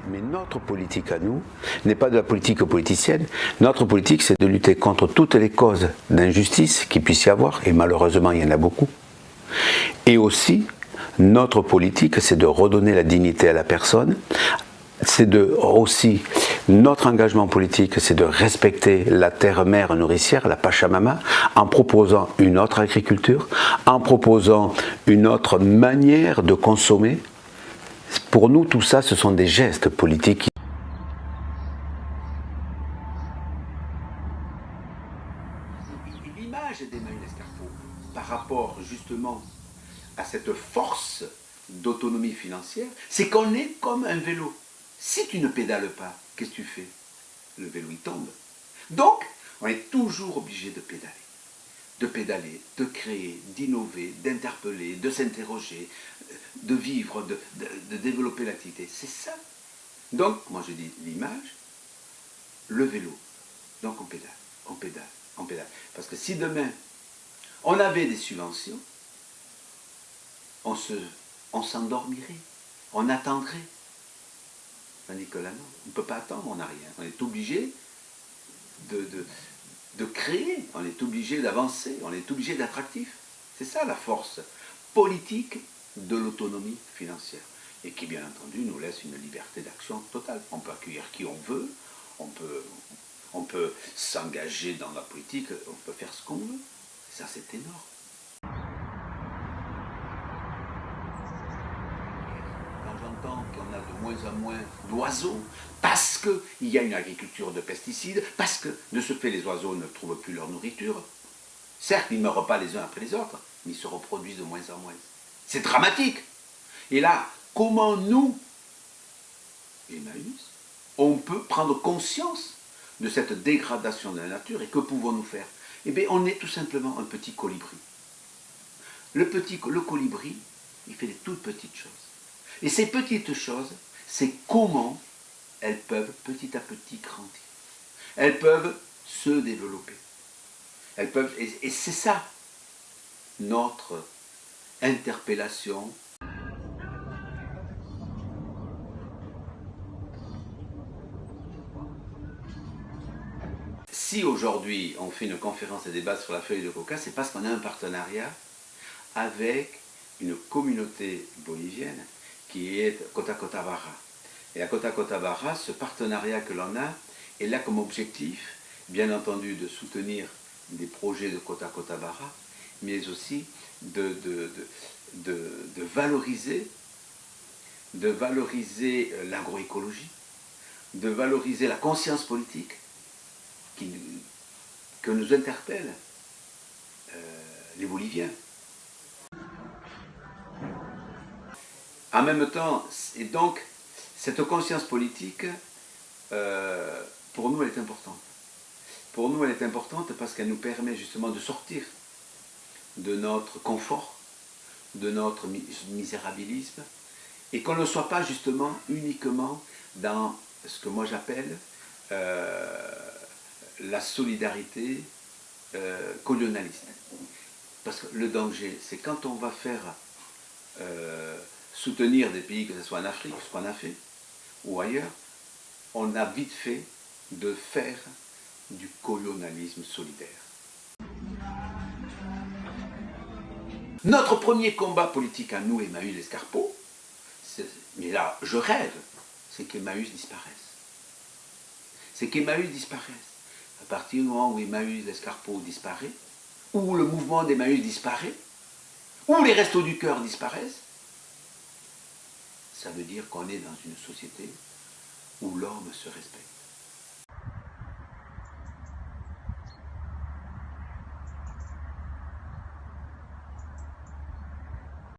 Mais notre politique à nous n'est pas de la politique politicienne. Notre politique, c'est de lutter contre toutes les causes d'injustice qu'il puisse y avoir, et malheureusement il y en a beaucoup. Et aussi, notre politique, c'est de redonner la dignité à la personne. C'est aussi, notre engagement politique, c'est de respecter la terre-mère nourricière, la Pachamama, en proposant une autre agriculture, en proposant une autre manière de consommer. Pour nous, tout ça, ce sont des gestes politiques. L'image d'Emmanuel Escarpot, par rapport justement à cette force d'autonomie financière, c'est qu'on est comme un vélo. Si tu ne pédales pas, qu'est-ce que tu fais? Le vélo, il tombe. Donc, on est toujours obligé de pédaler. De pédaler, de créer, d'innover, d'interpeller, de s'interroger, de vivre, de développer l'activité. C'est ça. Donc, moi je dis l'image, le vélo. Donc on pédale, on pédale, on pédale. Parce que si demain, on avait des subventions, on s'endormirait, on attendrait. Tandis que là, non, on ne peut pas attendre, on n'a rien. On est obligé de créer, on est obligé d'avancer, on est obligé d'être actif. C'est ça la force politique de l'autonomie financière. Et qui, bien entendu, nous laisse une liberté d'action totale. On peut accueillir qui on veut, on peut s'engager dans la politique, on peut faire ce qu'on veut. Ça, c'est énorme. Quand j'entends qu'on a de moins en moins d'oiseaux, parce qu'il y a une agriculture de pesticides, parce que de ce fait les oiseaux ne trouvent plus leur nourriture. Certes, ils ne meurent pas les uns après les autres, mais ils se reproduisent de moins en moins. C'est dramatique. Et là, comment nous, Emmaüs, on peut prendre conscience de cette dégradation de la nature et que pouvons-nous faire? Eh bien, on est tout simplement un petit colibri. Le colibri, il fait des toutes petites choses. Et ces petites choses, c'est comment elles peuvent petit à petit grandir. Elles peuvent se développer. Elles peuvent, et c'est ça notre interpellation. Si aujourd'hui on fait une conférence et débat sur la feuille de coca, c'est parce qu'on a un partenariat avec une communauté bolivienne qui est Cota Cotabara. Et à Cota Cotabara, ce partenariat que l'on a est là comme objectif, bien entendu, de soutenir des projets de Cota Cotabara, mais aussi de valoriser l'agroécologie, de valoriser la conscience politique que nous interpellent les Boliviens. En même temps, et donc, cette conscience politique, pour nous, elle est importante. Pour nous, elle est importante parce qu'elle nous permet justement de sortir de notre confort, de notre misérabilisme, et qu'on ne soit pas justement uniquement dans ce que moi j'appelle la solidarité colonialiste. Parce que le danger, c'est quand on va faire soutenir des pays, que ce soit en Afrique, ce qu'on a fait, ou ailleurs, on a vite fait de faire du colonialisme solidaire. Notre premier combat politique à nous, Emmaüs Escarpot, mais là, je rêve, c'est qu'Emmaüs disparaisse. C'est qu'Emmaüs disparaisse. À partir du moment où Emmaüs Escarpot disparaît, où le mouvement d'Emmaüs disparaît, où les Restos du Cœur disparaissent, ça veut dire qu'on est dans une société où l'homme se respecte.